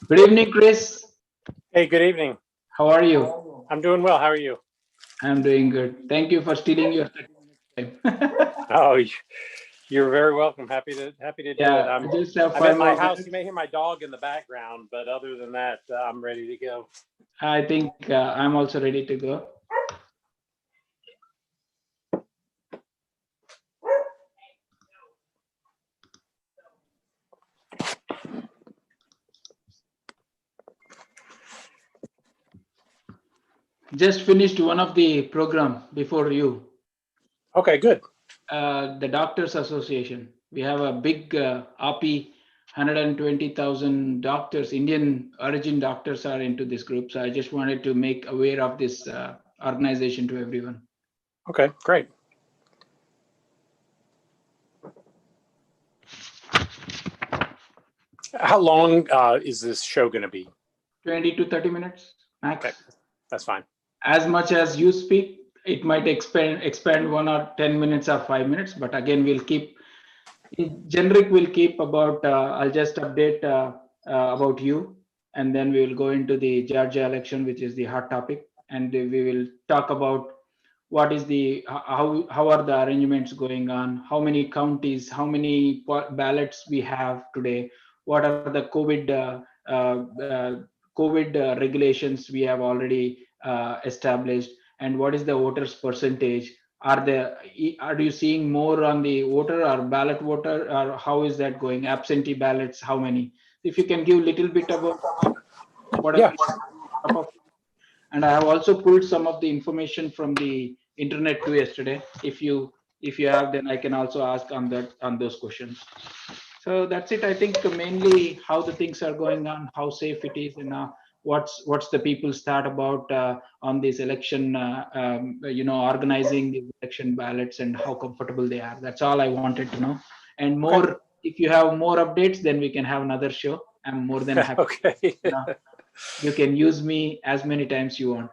Good evening, Chris. Hey, good evening. How are you? I'm doing well. How are you? I'm doing good. Thank you for stealing your 30 minutes time. Oh, you're very welcome. Happy to do it. Yeah, I just have I'm at five my more house. You minutes. may hear my dog in the background, but other than that, I'm ready to go. I think I'm also ready to go. Just finished one of the program before you. Okay, good. The Doctors Association. We have a big API, 120,000 doctors, Indian origin doctors are into this group. So I just wanted to make aware of this organization to everyone. Okay, great. How long is this show going to be? 20 to 30 minutes max. Okay, that's fine. As much as you speak, it might expand 1 or 10 minutes or 5 minutes, but again we'll keep generic. We'll keep about I'll just update about you, and then we will go into the Georgia election, which is the hot topic, and we will talk about what is the how are the arrangements going on, how many counties, how many ballots we have today, what are the COVID regulations we have already established, and what is the voters percentage. Are you seeing more on the voter or ballot voter, or how is that going? Absentee ballots, how many? If you can give a little bit about what are Yeah, the, and I have also pulled some of the information from the internet too yesterday. If you have, then I can also ask on those questions. So that's it. I think mainly how the things are going on, how safe it is, and what's the people's thought about on this election, organizing the election ballots and how comfortable they are. That's all I wanted to know. And okay. more, if you have more updates, then we can have another show. I'm more than happy. Okay. You can use me as many times you want.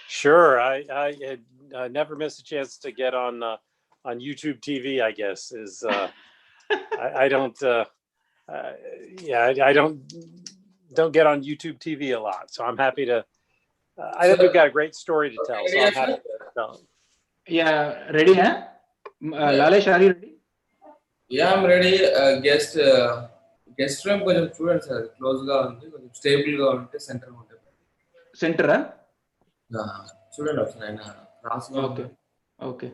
Sure. I never miss a chance to get on YouTube TV. I guess is I don't. I don't get on YouTube TV a lot, so I'm happy to. I think we've got a great story to tell, so I'm happy to tell it. Yeah, ready, huh? Lalesh, are you ready? Yeah, I'm ready. Guest room కొంచెం చూడండి sir క్లోజ్గా ఉంది కొంచెం స్టేబుల్గా ఉంటే centre ఉంటుంది Center, huh? చూడండి ఒకసారి ఆయన క్రాస్గా Okay. Okay.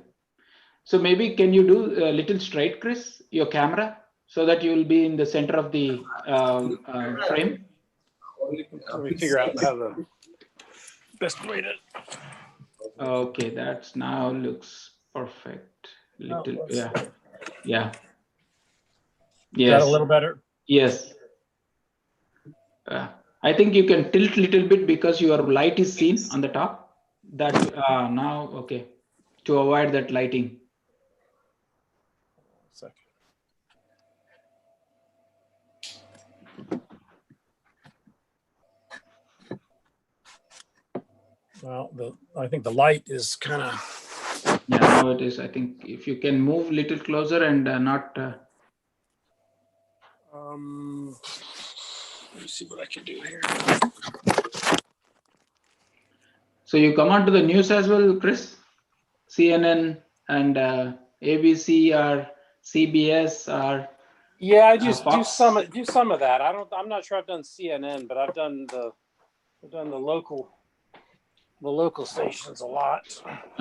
So maybe can you do a little straight, Chris, your camera, so that you will be in the center of the frame? Let me figure out how the best way to. Okay, that's now looks perfect. Little, yeah. Is Yes. that a little better? Yes. I think you can tilt little bit because your light is seen on the top. That now, okay, to avoid that lighting. Well, I think the light is kind of. Yeah, now it is. I think if you can move little closer and not. Let me see what I can do here. So you come on to the news as well, Chris? CNN and ABC or CBS or. Yeah, I just Fox? do some of that. I'm not sure I've done CNN, but I've done the local stations a lot.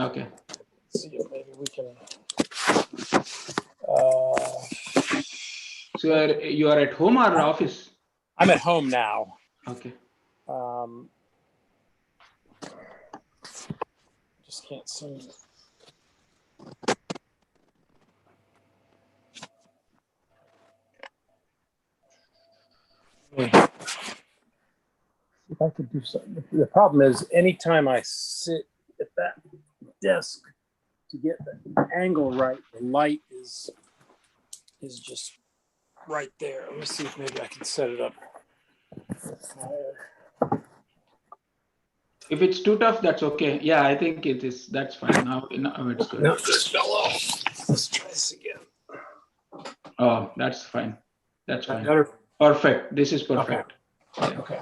Okay. Let's see if maybe we can. So you are at home or office? I'm at home now. Okay. Just can't see. If I could do something. The problem is, anytime I sit at that desk to get the angle right, the light is just right there. Let me see if maybe I can set it up. If it's too tough, that's okay. Yeah, I think it is. That's fine. Now it's good. No, it just fell off. Let's try this again. Oh, that's fine. That's fine. Better. Perfect. This is perfect. Okay.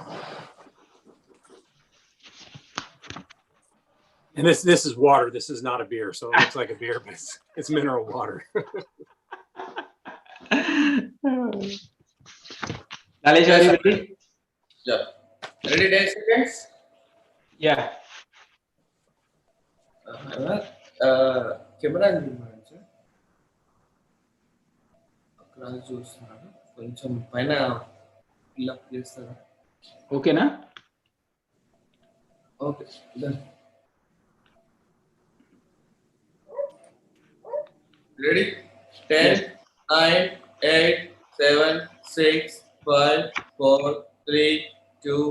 And this is water. This is not a beer, so it looks like a beer, but it's mineral water. Nalesh, are you ready? Yeah. Ready, 10 seconds? Yeah. Camera sir అక్కడ చూస్తున్నాను కొంచెం పైన fill up చేస్తారా ఓకేనా? Okay ready 10 9 8 7 6 5 4 3 2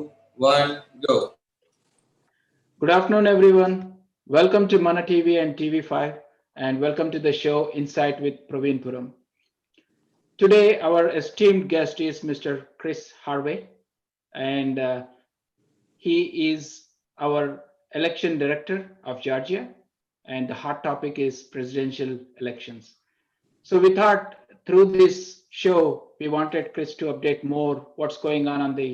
1 go. Good afternoon, everyone. Welcome to Mana TV and TV5, and welcome to the show Insight with Praveen Puram. Today, our esteemed guest is Mr. Chris Harvey, and he is our election director of Georgia, and the hot topic is presidential elections. So we thought through this show, we wanted Chris to update more what's going on the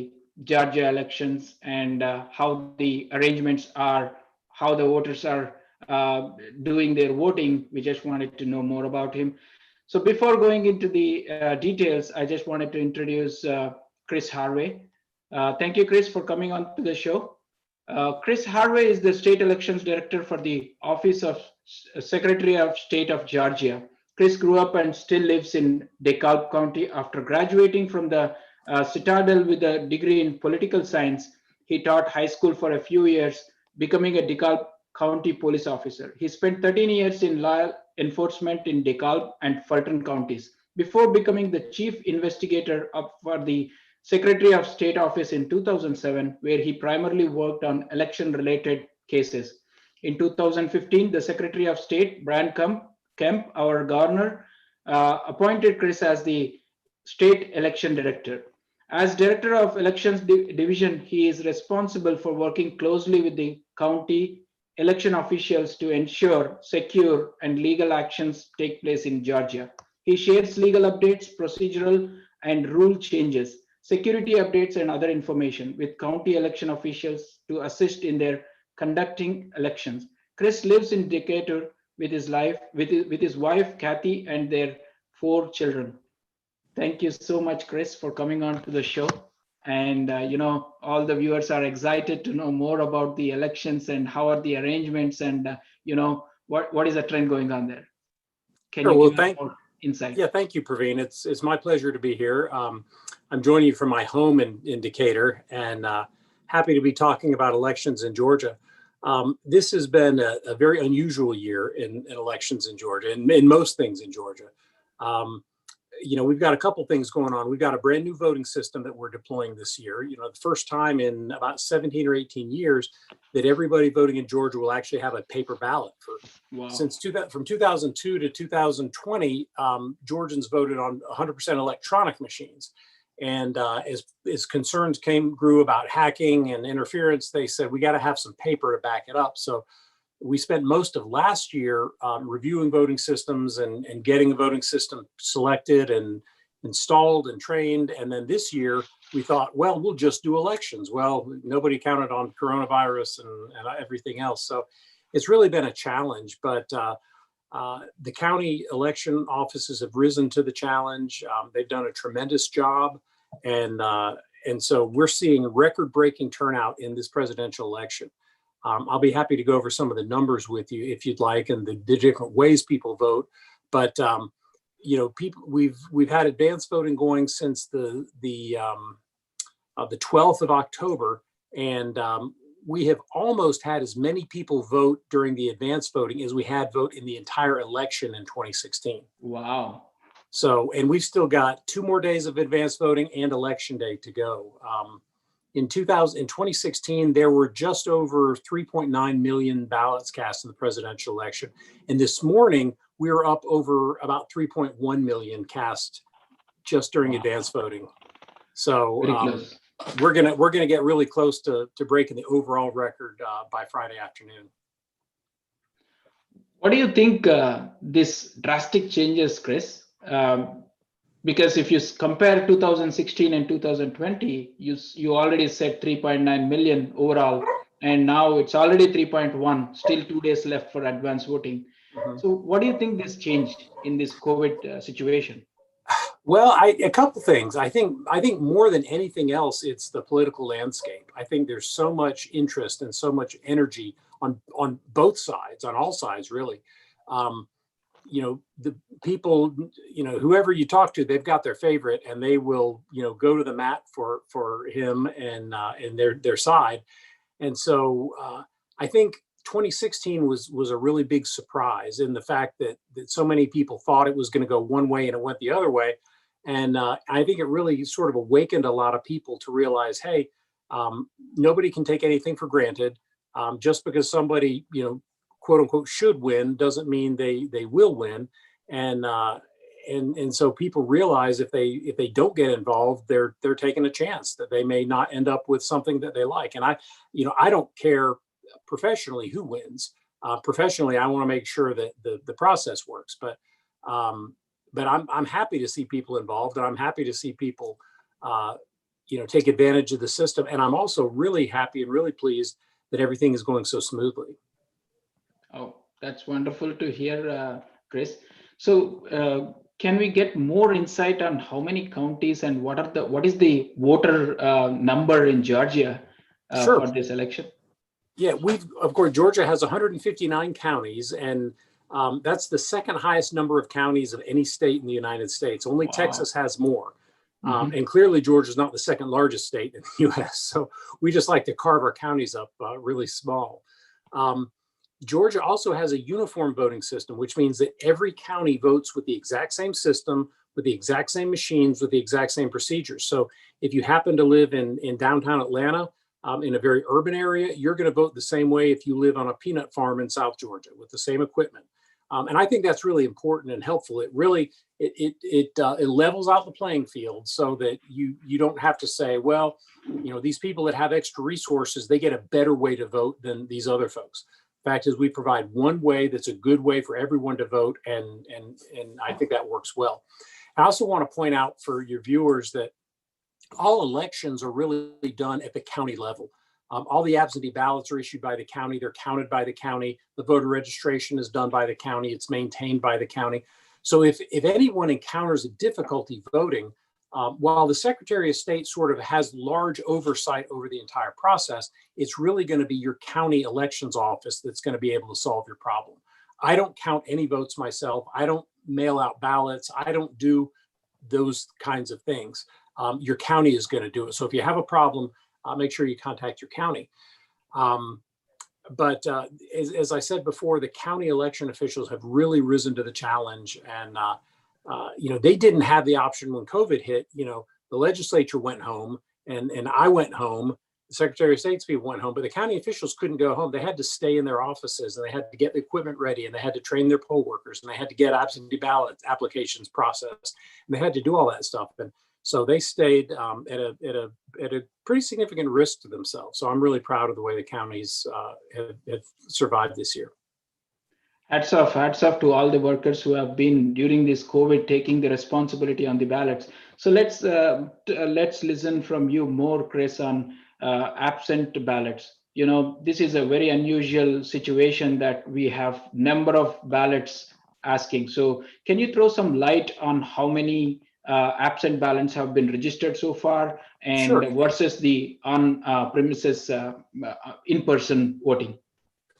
Georgia elections and how the arrangements are, how the voters are doing their voting. We just wanted to know more about him. So before going into the details, I just wanted to introduce Chris Harvey. Thank you, Chris, for coming on to the show. Chris Harvey is the state elections director for the Office of Secretary of State of Georgia. Chris grew up and still lives in DeKalb County. After graduating from the Citadel with a degree in political science, he taught high school for a few years, becoming a DeKalb County police officer. He spent 13 years in law enforcement in DeKalb and Fulton counties before becoming the chief investigator for the Secretary of State office in 2007, where he primarily worked on election-related cases. In 2015, the Secretary of State, Brian Kemp, our governor, appointed Chris as the state election director. As director of elections division, he is responsible for working closely with the county election officials to ensure secure and legal actions take place in Georgia. He shares legal updates, procedural and rule changes, security updates, and other information with county election officials to assist in their conducting elections. Chris lives in Decatur with his wife Kathy and their 4 children. Thank you so much, Chris, for coming on to the show. And all the viewers are excited to know more about the elections and how are the arrangements and what is the trend going on there. Can you give us more insight? Yeah, thank you, Praveen. It's my pleasure to be here. I'm joining you from my home in Decatur, and happy to be talking about elections in Georgia. This has been a very unusual year in elections in Georgia, and in most things in Georgia. We've got a couple things going on. We've got a brand new voting system that we're deploying this year. The first time in about 17 or 18 years that everybody voting in Georgia will actually have a paper ballot. From 2002 to 2020, Georgians voted on 100% electronic machines. And as concerns grew about hacking and interference, they said, we got to have some paper to back it up. So we spent most of last year reviewing voting systems and getting a voting system selected and installed and trained. And then this year we thought, well, we'll just do elections. Well, nobody counted on coronavirus and everything else. So it's really been a challenge, but the county election offices have risen to the challenge. They've done a tremendous job. And so we're seeing record-breaking turnout in this presidential election. I'll be happy to go over some of the numbers with you if you'd like, and the different ways people vote. But we've had advanced voting going since the 12th of October, and we have almost had as many people vote during the advanced voting as we had vote in the entire election in 2016. Wow. So, and we've still got 2 more days of advanced voting and election day to go. In 2016, there were just over 3.9 million ballots cast in the presidential election. And this morning, we were up over about 3.1 million cast just during advanced voting. So we're gonna get really close to breaking the overall record by Friday afternoon. What do you think this drastic changes, Chris? because if you compare 2016 and 2020, you already said 3.9 million overall, and now it's already 3.1. Still 2 days left for advance voting. Mhm. So, what do you think this changed in this COVID situation? Well, a couple things. I think more than anything else, it's the political landscape. I think there's so much interest and so much energy on both sides, on all sides, really. Um, the people, whoever you talk to, they've got their favorite, and they will, go to the mat for him and their side. And so I think 2016 was a really big surprise in the fact that so many people thought it was going to go one way and it went the other way. And I think it really sort of awakened a lot of people to realize, hey, nobody can take anything for granted. Just because somebody, quote unquote, should win doesn't mean they will win. And so people realize if they don't get involved, they're taking a chance that they may not end up with something that they like. And I don't care professionally who wins. Professionally, I want to make sure that the process works. But I'm happy to see people involved, and I'm happy to see people, take advantage of the system. And I'm also really happy and really pleased that everything is going so smoothly. Oh, that's wonderful to hear, Chris. So, can we get more insight on how many counties and what is the voter number in Georgia Sure. for this election? Yeah, of course, Georgia has 159 counties, and that's the second highest number of counties of any state in the United States. Only Wow. Texas has more. Mhm. And clearly, Georgia is not the second largest state in the US. So we just like to carve our counties up really small. Georgia also has a uniform voting system, which means that every county votes with the exact same system, with the exact same machines, with the exact same procedures. So if you happen to live in downtown Atlanta, in a very urban area, you're going to vote the same way if you live on a peanut farm in South Georgia with the same equipment. And I think that's really important and helpful. It really it levels out the playing field so that you don't have to say, well, these people that have extra resources, they get a better way to vote than these other folks. Fact is, we provide one way that's a good way for everyone to vote, and I think that works well. I also want to point out for your viewers that all elections are really done at the county level. All the absentee ballots are issued by the county. They're counted by the county. The voter registration is done by the county. It's maintained by the county. So if anyone encounters a difficulty voting, while the Secretary of State sort of has large oversight over the entire process, it's really going to be your county elections office that's going to be able to solve your problem. I don't count any votes myself. I don't mail out ballots. I don't do those kinds of things. Your county is going to do it. So if you have a problem, make sure you contact your county. But as I said before, the county election officials have really risen to the challenge. And, they didn't have the option when COVID hit. The legislature went home and I went home. The Secretary of State's people went home, but the county officials couldn't go home. They had to stay in their offices, and they had to get the equipment ready, and they had to train their poll workers, and they had to get absentee ballot applications processed, and they had to do all that stuff. And so they stayed at a pretty significant risk to themselves. So I'm really proud of the way the counties have survived this year. Hats off to all the workers who have been during this COVID taking the responsibility on the ballots. So let's listen from you more, Chris, on absent ballots. This is a very unusual situation that we have number of ballots asking. So can you throw some light on how many absent ballots have been registered so far, and Sure. versus the on premises in-person voting?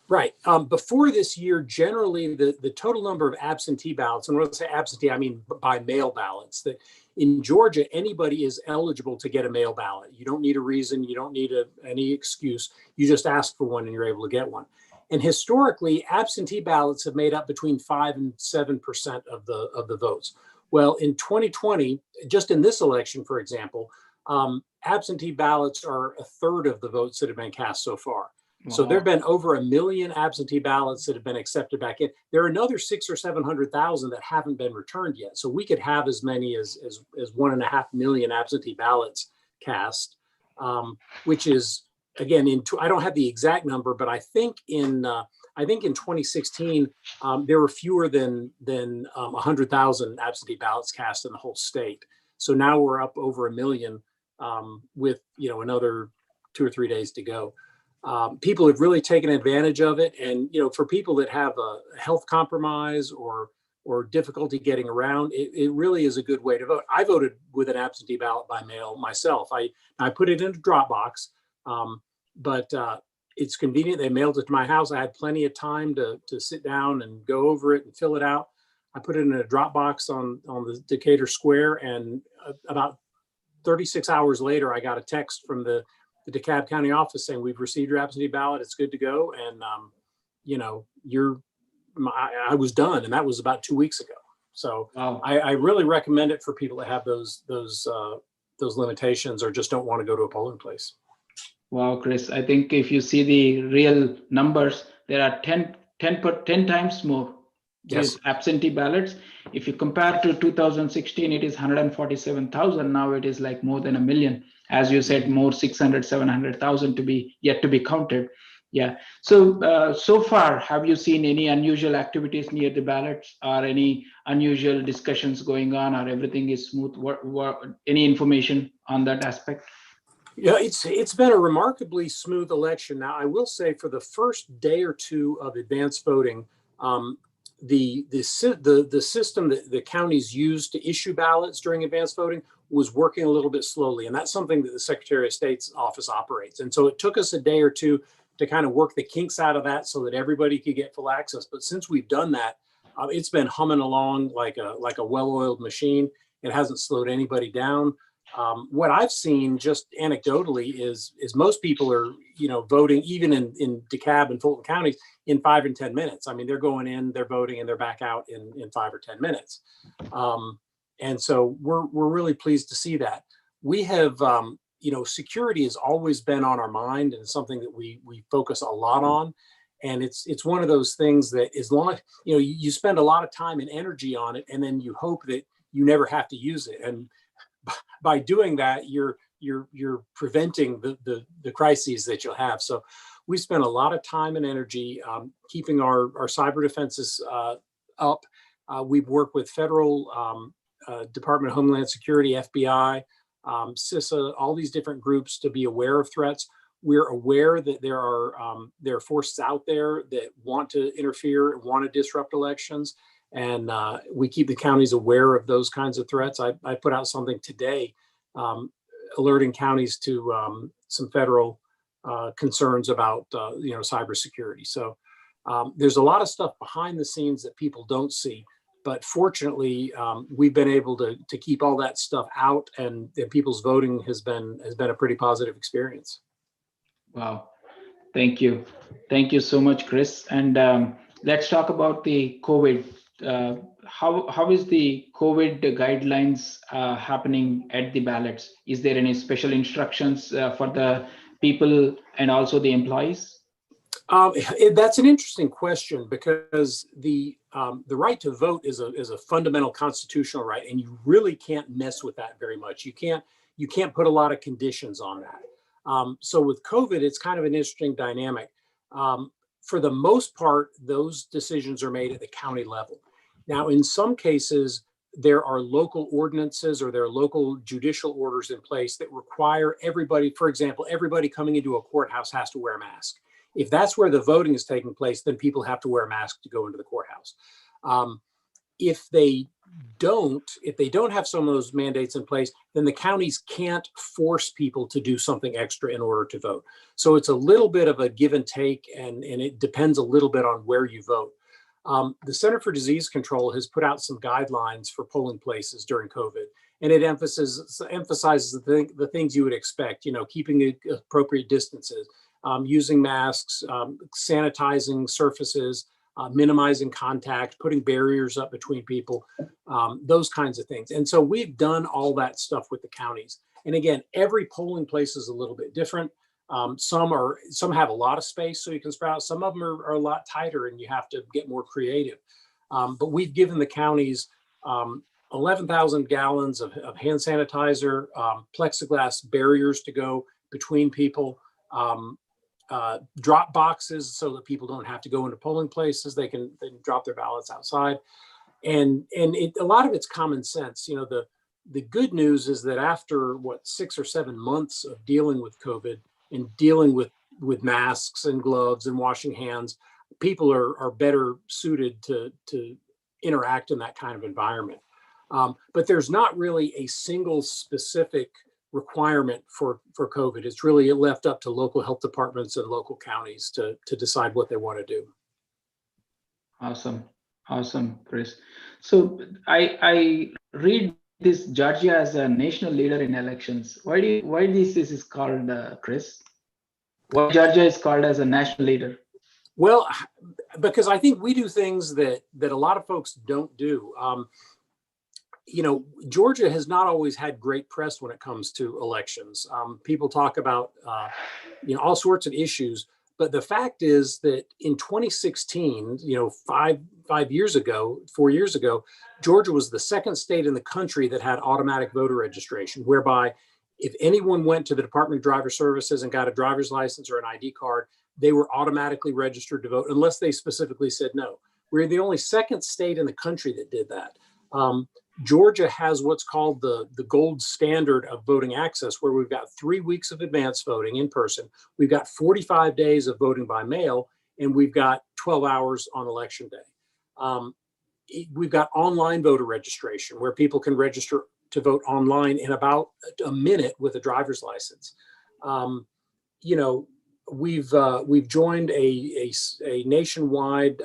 Right. Before this year, generally the total number of absentee ballots, and when I say absentee, I mean by mail ballots, that in Georgia, anybody is eligible to get a mail ballot. You don't need a reason. You don't need any excuse. You just ask for one and you're able to get one. And historically, absentee ballots have made up between 5 and 7% of the votes. Well, in 2020, just in this election, for example, absentee ballots are a third of the votes that have been cast so far. So there have been over 1 million absentee ballots that have been accepted back in. There are another 600,000 or 700,000 that haven't been returned yet. So we could have as many as 1.5 million absentee ballots cast, which is, again, I don't have the exact number, but I think in I think in 2016, there were fewer than 100,000 absentee ballots cast in the whole state. So now we're up over 1 million with, another 2 or 3 days to go. People have really taken advantage of it. And, for people that have a health compromise or difficulty getting around, it really is a good way to vote. I voted with an absentee ballot by mail myself. I put it into Dropbox, but it's convenient. They mailed it to my house. I had plenty of time to sit down and go over it and fill it out. I put it in a Dropbox on the Decatur Square, and about 36 hours later, I got a text from the DeKalb County office saying, "We've received your absentee ballot. It's good to go." And, I was done. And that was about 2 weeks ago. So Wow. I really recommend it for people that have those limitations or just don't want to go to a polling place. Wow, Chris, I think if you see the real numbers, there are 10 times more Yes. with absentee ballots. If you compare to 2016, it is 147,000. Now it is like more than 1 million. As you said, more 600, 700,000 to be yet to be counted. Yeah. So, so far, have you seen any unusual activities near the ballots, or any unusual discussions going on, or everything is smooth? Any information on that aspect? Yeah, it's been a remarkably smooth election. Now, I will say, for the first day or two of advanced voting, the system that the counties use to issue ballots during advanced voting was working a little bit slowly, and that's something that the Secretary of State's office operates. And so it took us a day or two to kind of work the kinks out of that so that everybody could get full access. But since we've done that, it's been humming along like a well-oiled machine. It hasn't slowed anybody down. What I've seen, just anecdotally, is most people are voting, even in DeKalb and Fulton counties, in 5 and 10 minutes. I mean, they're going in, they're voting, and they're back out in 5 or 10 minutes. And so we're really pleased to see that. We have security has always been on our mind, and something that we focus a lot on. And it's one of those things that, as long as you spend a lot of time and energy on it, and then you hope that you never have to use it. And by doing that, you're preventing the crises that you'll have. So we spend a lot of time and energy keeping our cyber defenses up. We've worked with federal Department of Homeland Security, FBI, CISA, all these different groups to be aware of threats. We're aware that there are forces out there that want to interfere, want to disrupt elections. And we keep the counties aware of those kinds of threats. I put out something today alerting counties to some federal concerns about cybersecurity. So there's a lot of stuff behind the scenes that people don't see. But fortunately, we've been able to keep all that stuff out, and people's voting has been a pretty positive experience. Wow. Thank you. Thank you so much, Chris. And let's talk about the COVID. How is the COVID guidelines happening at the ballots? Is there any special instructions for the people and also the employees? That's an interesting question, because the right to vote is a fundamental constitutional right, and you really can't mess with that very much. You can't put a lot of conditions on that. So with COVID, it's kind of an interesting dynamic. For the most part, those decisions are made at the county level. Now, in some cases, there are local ordinances or there are local judicial orders in place that require everybody, for example, everybody coming into a courthouse has to wear a mask. If that's where the voting is taking place, then people have to wear a mask to go into the courthouse. If they don't have some of those mandates in place, then the counties can't force people to do something extra in order to vote. So it's a little bit of a give and take, and it depends a little bit on where you vote. The Center for Disease Control has put out some guidelines for polling places during COVID, and it emphasizes the things you would expect, keeping appropriate distances, using masks, sanitizing surfaces, minimizing contact, putting barriers up between people, those kinds of things. And so we've done all that stuff with the counties. And again, every polling place is a little bit different. Some have a lot of space so you can spread out. Some of them are a lot tighter and you have to get more creative. But we've given the counties 11,000 gallons of hand sanitizer, plexiglass barriers to go between people. drop boxes so that people don't have to go into polling places. They can drop their ballots outside. And a lot of it's common sense. You know, the good news is that after 6 or 7 months of dealing with COVID and dealing with masks and gloves and washing hands, people are better suited to interact in that kind of environment. But there's not really a single specific requirement for COVID. It's really left up to local health departments and local counties to decide what they want to do. Awesome, Chris. So I read this Georgia as a national leader in elections. Why this is called, Chris? Why Georgia is called as a national leader? Well, because I think we do things that a lot of folks don't do. You know, Georgia has not always had great press when it comes to elections. People talk about, all sorts of issues. But the fact is that in 2016, 4 years ago, Georgia was the second state in the country that had automatic voter registration, whereby if anyone went to the Department of Driver Services and got a driver's license or an ID card, they were automatically registered to vote unless they specifically said no. We're the only second state in the country that did that. Georgia has what's called the gold standard of voting access, where we've got 3 weeks of advance voting in person. We've got 45 days of voting by mail, and we've got 12 hours on election day. We've got online voter registration where people can register to vote online in about a minute with a driver's license. We've joined a nationwide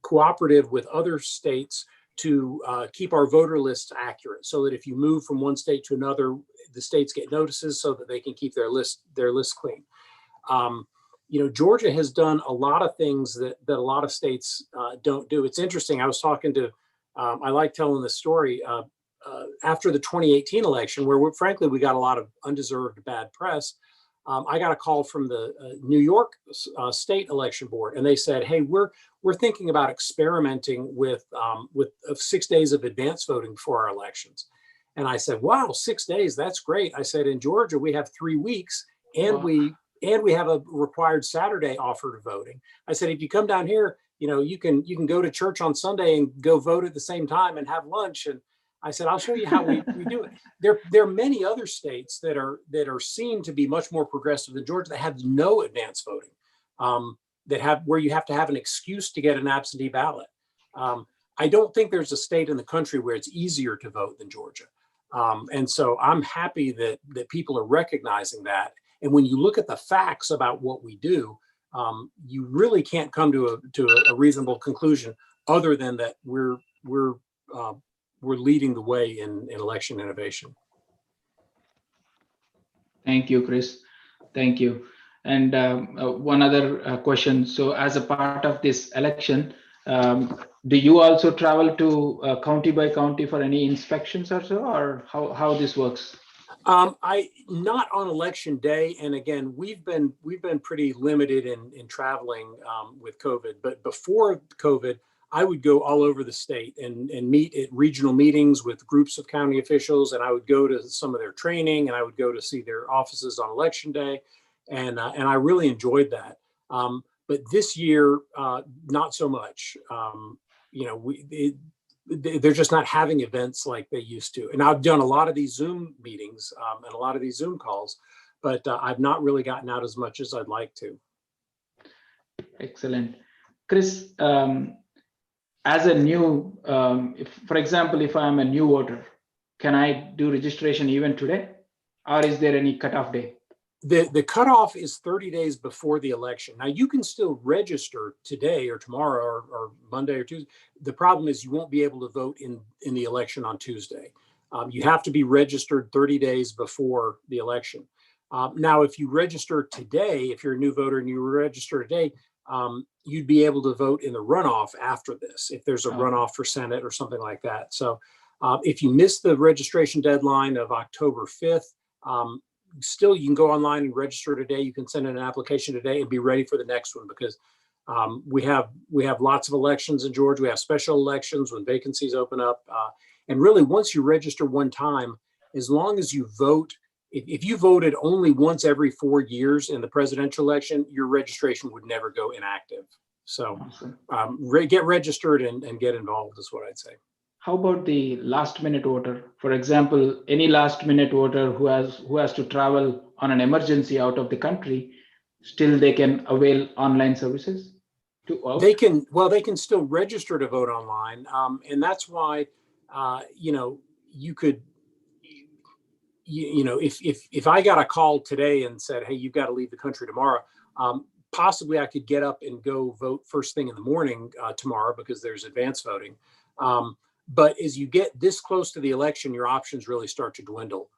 cooperative with other states to keep our voter lists accurate, so that if you move from one state to another, the states get notices so that they can keep their list clean. Georgia has done a lot of things that a lot of states don't do. It's interesting. I was talking to, I like telling this story, after the 2018 election, where frankly we got a lot of undeserved bad press. I got a call from the New York State Election Board, and they said, "Hey, we're thinking about experimenting with 6 days of advance voting for our elections." And I said, "Wow, 6 days? That's great." I said, "In Georgia, we have 3 weeks, and we have a required Saturday offer to voting." I said, "If you come down here, you can go to church on Sunday and go vote at the same time and have lunch." And I said, "I'll show you how we do it." There are many other states that are seen to be much more progressive than Georgia that have no advance voting, where you have to have an excuse to get an absentee ballot. I don't think there's a state in the country where it's easier to vote than Georgia. And so I'm happy that people are recognizing that. And when you look at the facts about what we do, you really can't come to a reasonable conclusion other than that we're leading the way in election innovation. Thank you, Chris. Thank you. And one other question. So as a part of this election, do you also travel to county by county for any inspections or so, or how this works? Not on election day. And again, we've been pretty limited in traveling with COVID, but before COVID, I would go all over the state and meet at regional meetings with groups of county officials, and I would go to some of their training, and I would go to see their offices on election day, and I really enjoyed that. But this year, not so much. They're just not having events like they used to. And I've done a lot of these Zoom meetings and a lot of these Zoom calls, but I've not really gotten out as much as I'd like to. Excellent. Chris, as a new, for example, if I'm a new voter, can I do registration even today? Or is there any cutoff day? The cutoff is 30 days before the election. Now, you can still register today or tomorrow or Monday or Tuesday. The problem is you won't be able to vote in the election on Tuesday. You have to be registered 30 days before the election. Now, if you register today, if you're a new voter and you register today, you'd be able to vote in the runoff after this, if there's a runoff for Senate or something like that. So if you miss the registration deadline of October 5th, still you can go online and register today. You can send in an application today and be ready for the next one, because we have lots of elections in Georgia. We have special elections when vacancies open up. And really, once you register one time, as long as you vote if you voted only once every 4 years in the presidential election, your registration would never go inactive. So Awesome. get registered and get involved is what I'd say. How about the last minute voter? For example, any last minute voter who has to travel on an emergency out of the country, still they can avail online services to vote? They can still register to vote online. And that's why, you could, if I got a call today and said, hey, you've got to leave the country tomorrow, possibly I could get up and go vote first thing in the morning tomorrow because there's advance voting. But as you get this close to the election, your options really start to dwindle.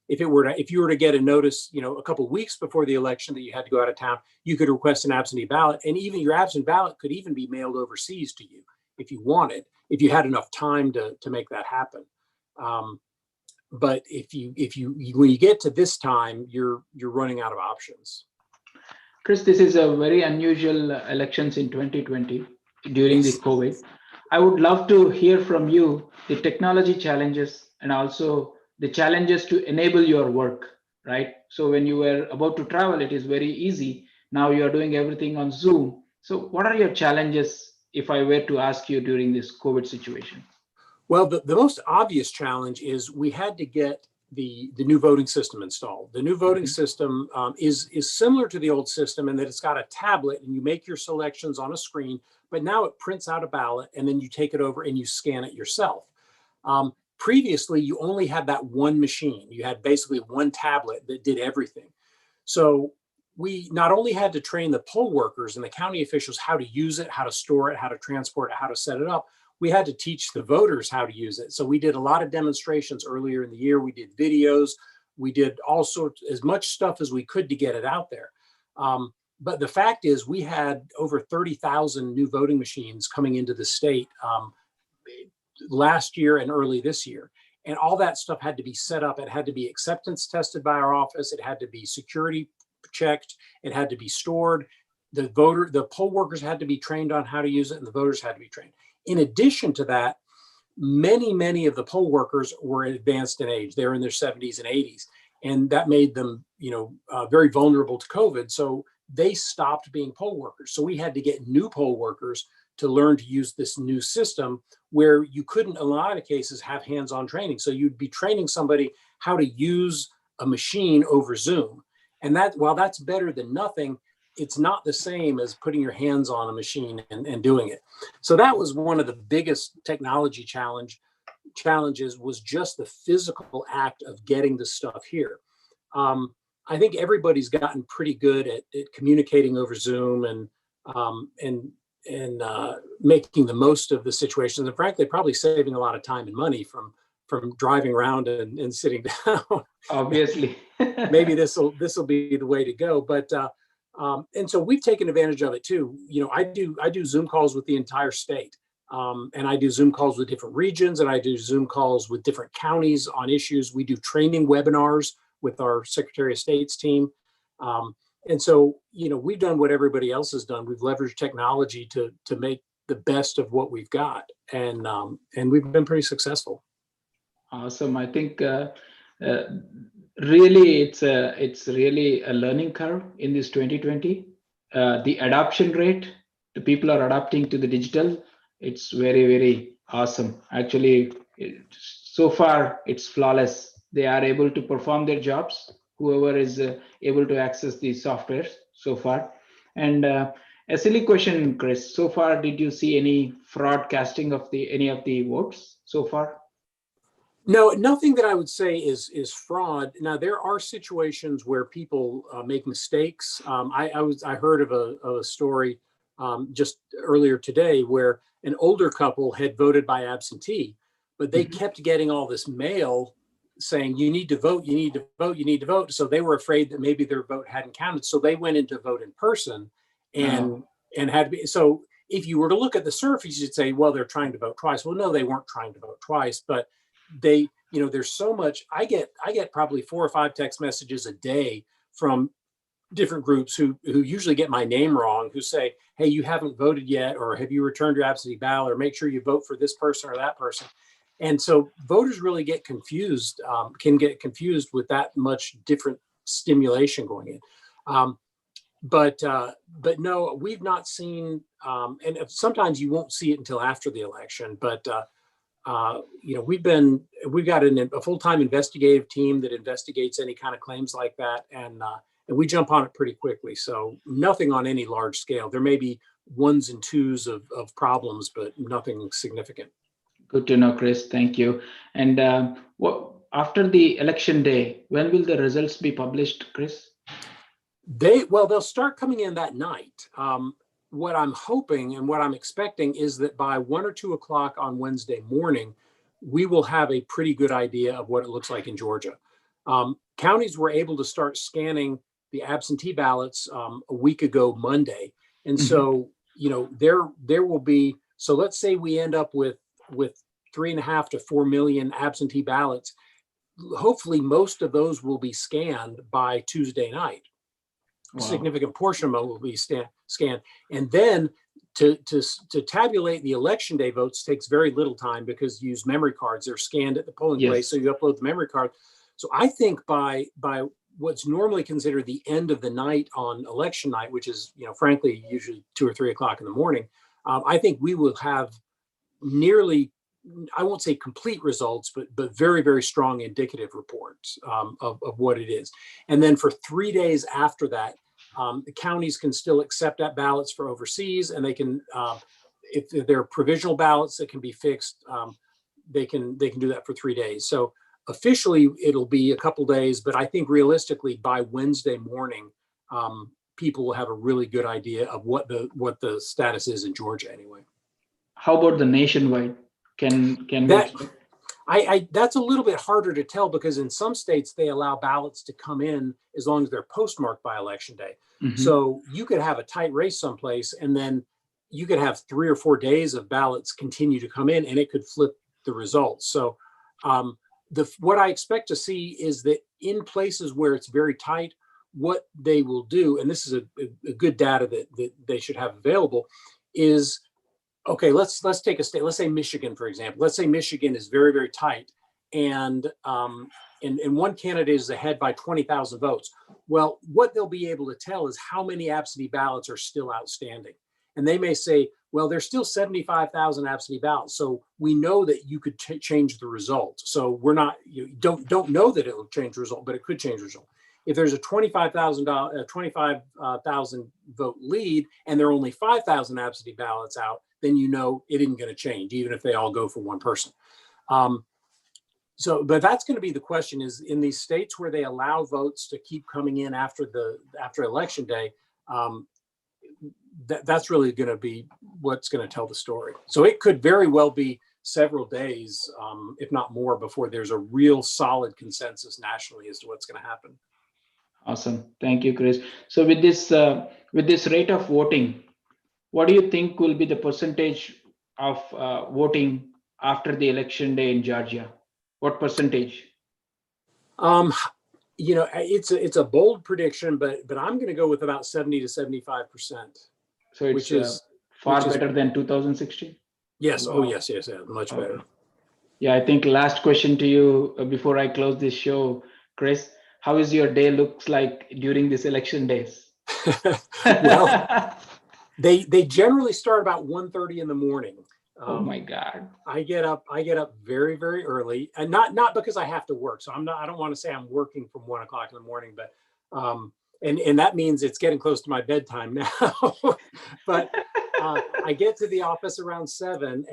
If you were to get a notice, a couple of weeks before the election that you had to go out of town, you could request an absentee ballot, and even your absentee ballot could even be mailed overseas to you if you wanted, if you had enough time to make that happen. But when you get to this time, you're running out of options. Chris, this is a very unusual elections in 2020 during the COVID. I would love to hear from you the technology challenges and also the challenges to enable your work, right? So when you were about to travel, it is very easy. Now you are doing everything on Zoom. So what are your challenges if I were to ask you during this COVID situation? Well, the most obvious challenge is we had to get the new voting system installed. The new voting system is similar to the old system in that it's got a tablet and you make your selections on a screen, but now it prints out a ballot and then you take it over and you scan it yourself. Previously, you only had that one machine. You had basically one tablet that did everything. So we not only had to train the poll workers and the county officials how to use it, how to store it, how to transport it, how to set it up, we had to teach the voters how to use it. So we did a lot of demonstrations earlier in the year. We did videos. We did all sorts, as much stuff as we could to get it out there. But the fact is we had over 30,000 new voting machines coming into the state last year and early this year. And all that stuff had to be set up. It had to be acceptance tested by our office. It had to be security checked. It had to be stored. The poll workers had to be trained on how to use it, and the voters had to be trained. In addition to that, many of the poll workers were advanced in age. They're in their 70s and 80s, and that made them, very vulnerable to COVID. So they stopped being poll workers. So we had to get new poll workers to learn to use this new system where you couldn't, in a lot of cases, have hands-on training. So you'd be training somebody how to use a machine over Zoom. And that, while that's better than nothing, it's not the same as putting your hands on a machine and doing it. So that was one of the biggest technology challenges was just the physical act of getting the stuff here. I think everybody's gotten pretty good at communicating over Zoom and making the most of the situations, and frankly, probably saving a lot of time and money from driving around and sitting down. Obviously. Maybe this will be the way to go, but and so we've taken advantage of it too. I do Zoom calls with the entire state, and I do Zoom calls with different regions, and I do Zoom calls with different counties on issues. We do training webinars with our Secretary of State's team. And so, we've done what everybody else has done. We've leveraged technology to make the best of what we've got, and we've been pretty successful. Awesome. I think really it's really a learning curve in this 2020. The adoption rate, the people are adapting to the digital. It's very, very awesome. Actually, so far it's flawless. They are able to perform their jobs, whoever is able to access the software so far. And a silly question, Chris, so far, did you see any fraud casting of any of the votes so far? No, nothing that I would say is fraud. Now, there are situations where people make mistakes. I heard of a story just earlier today where an older couple had voted by absentee, but they kept getting all this mail saying, you need to vote, you need to vote, you need to vote. So they were afraid that maybe their vote hadn't counted. So they went in to vote in person and had to be. So if you were to look at the surface, you'd say, well, they're trying to vote twice. Well, no, they weren't trying to vote twice, but they, there's so much. I get probably 4 or 5 text messages a day from different groups who usually get my name wrong, who say, hey, you haven't voted yet, or have you returned your absentee ballot, or make sure you vote for this person or that person. And so voters really get confused, can get confused with that much different stimulation going in. But no, we've not seen, and sometimes you won't see it until after the election. But we've got a full-time investigative team that investigates any kind of claims like that, and we jump on it pretty quickly. So nothing on any large scale. There may be ones and twos of problems, but nothing significant. Good to know, Chris. Thank you. And after the election day, when will the results be published, Chris? They'll start coming in that night. What I'm hoping and what I'm expecting is that by 1 or 2 o'clock on Wednesday morning, we will have a pretty good idea of what it looks like in Georgia. Counties were able to start scanning the absentee ballots a week ago Monday, and so there will be. So let's say we end up with 3.5 to 4 million absentee ballots. Hopefully, most of those will be scanned by Tuesday night. Wow. A significant portion of them will be scanned, and then to tabulate the election day votes takes very little time because you use memory cards. They're scanned at the polling place, so you upload the memory card. So I think by what's normally considered the end of the night on election night, which is frankly usually 2 or 3 o'clock in the morning, I think we will have nearly, I won't say complete results, but very, very strong indicative reports of what it is. And then for 3 days after that, the counties can still accept that ballots for overseas, and they can, if they're provisional ballots that can be fixed, they can do that for 3 days. So officially it'll be a couple days, but I think realistically by Wednesday morning, people will have a really good idea of what the status is in Georgia anyway. How about the nationwide? Can that? That's a little bit harder to tell because in some states they allow ballots to come in as long as they're postmarked by election day. So you could have a tight race someplace, and then you could have 3 or 4 days of ballots continue to come in, and it could flip the results. So what I expect to see is that in places where it's very tight, what they will do, and this is a good data that they should have available, is okay, let's take a state. Let's say Michigan, for example. Let's say Michigan is very, very tight, and one candidate is ahead by 20,000 votes. Well, what they'll be able to tell is how many absentee ballots are still outstanding, and they may say, well, there's still 75,000 absentee ballots, so we know that you could change the result. So we're not, you don't know that it will change the result, but it could change the result. If there's a 25,000 vote lead and there are only 5,000 absentee ballots out, then you know it isn't going to change, even if they all go for one person. But that's going to be the question: is in these states where they allow votes to keep coming in after election day, that's really going to be what's going to tell the story. So it could very well be several days, if not more, before there's a real solid consensus nationally as to what's going to happen. Awesome. Thank you, Chris. So with this rate of voting, what do you think will be the percentage of voting after the election day in Georgia? What percentage? It's a bold prediction, but I'm going to go with about 70 to 75%. So it's which is better than 2016. Yes. Wow. Oh, yes, much better. Yeah, I think last question to you before I close this show, Chris. How is your day looks like during these election days? Well, they generally start about 1:30 in the morning. Oh my God! I get up very, very early, and not because I have to work. So I don't want to say I'm working from 1 o'clock in the morning, but and that means it's getting close to my bedtime now. But I get to the office around 7,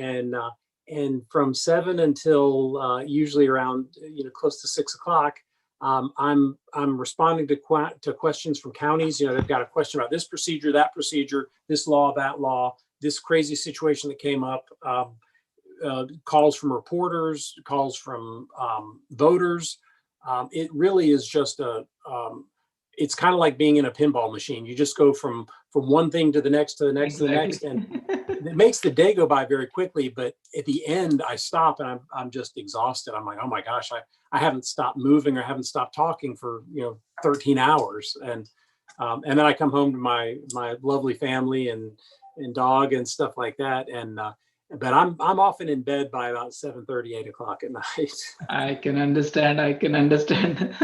and from 7 until usually around close to 6 o'clock. I'm responding to questions from counties. They've got a question about this procedure, that procedure, this law, that law, this crazy situation that came up, calls from reporters, calls from voters. It really is just it's kind of like being in a pinball machine. You just go from one thing to the next, to the next, to the next, and it makes the day go by very quickly. But at the end, I stop and I'm just exhausted. I'm like, oh my gosh, I haven't stopped moving or haven't stopped talking for 13 hours, and then I come home to my lovely family and dog and stuff like that, and but I'm often in bed by about 7:30, 8 o'clock at night. I can understand. I can understand.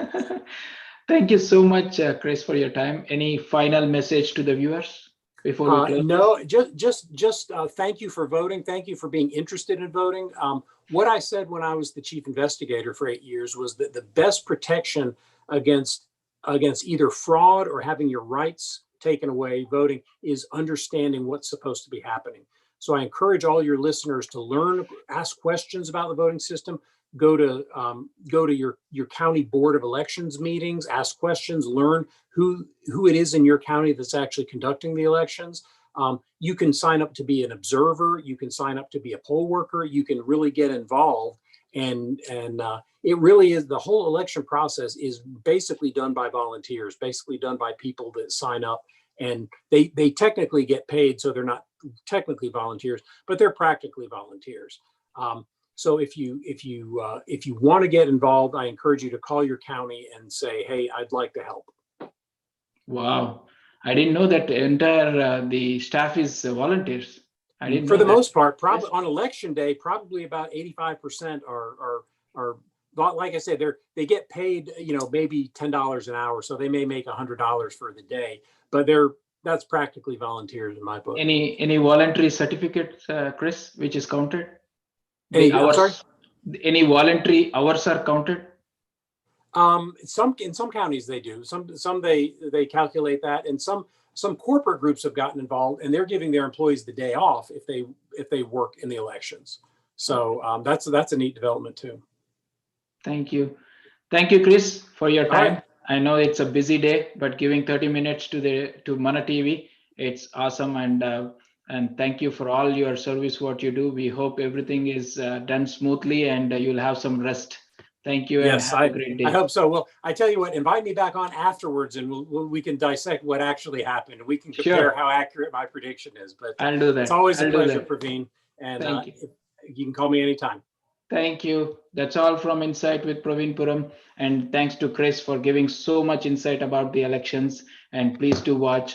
Thank you so much, Chris, for your time. Any final message to the viewers before we close? No, just thank you for voting. Thank you for being interested in voting. What I said when I was the chief investigator for 8 years was that the best protection against either fraud or having your rights taken away voting is understanding what's supposed to be happening. So I encourage all your listeners to learn, ask questions about the voting system. Go to your county board of elections meetings, ask questions, learn who it is in your county that's actually conducting the elections. You can sign up to be an observer. You can sign up to be a poll worker. You can really get involved. And it really is, the whole election process is basically done by volunteers, basically done by people that sign up, and they technically get paid. So they're not technically volunteers, but they're practically volunteers. So if you want to get involved, I encourage you to call your county and say, hey, I'd like to help. Wow. I didn't know that the the staff is volunteers. I didn't For know the that. most part, probably on election day, probably about 85% are like I said, they get paid, maybe $10 an hour. So they may make $100 for the day, but that's practically volunteers in my book. Any voluntary certificates, Chris, which is counted? Any, The I'm sorry? hours, any voluntary hours are counted? In some counties they do. Some they calculate that, and some corporate groups have gotten involved, and they're giving their employees the day off if they work in the elections. So that's a neat development too. Thank you, Chris, for your time. Right. I know it's a busy day, but giving 30 minutes to Mana TV, it's awesome, and thank you for all your service, what you do. We hope everything is done smoothly, and you'll have some rest. Thank you. Yes, and have a great day. I hope so. Well, I tell you what, invite me back on afterwards, and we can dissect what actually happened. We can compare how accurate my prediction is. But I'll do that. It's always a pleasure, Praveen. And Thank you. You can call me anytime. Thank you. That's all from Insight with Praveen Puram. And thanks to Chris for giving so much insight about the elections. And please do watch